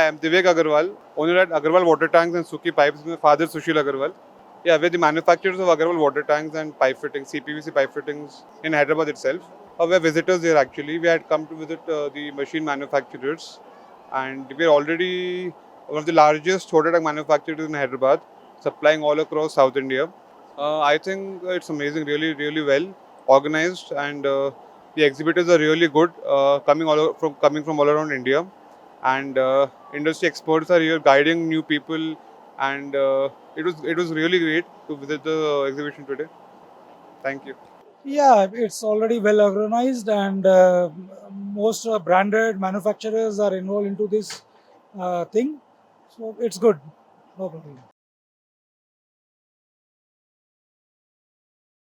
am Divek Agarwal, owner at Agarwal Water Tanks and Suki Pipes with my father Sushil Agarwal. Yeah, we're the manufacturers of Agarwal water tanks and pipe fittings, CPVC pipe fittings in Hyderabad itself. We're visitors here actually. We had come to visit the machine manufacturers, and we're already one of the largest water tank manufacturers in Hyderabad, supplying all across South India. I think it's amazing, really, really well organized, and the exhibitors are really good, coming from all around India, and industry experts are here guiding new people, and it was really great to visit the exhibition today. Thank you. Yeah, it's already well organized, and most branded manufacturers are involved into this thing. So it's good. No problem.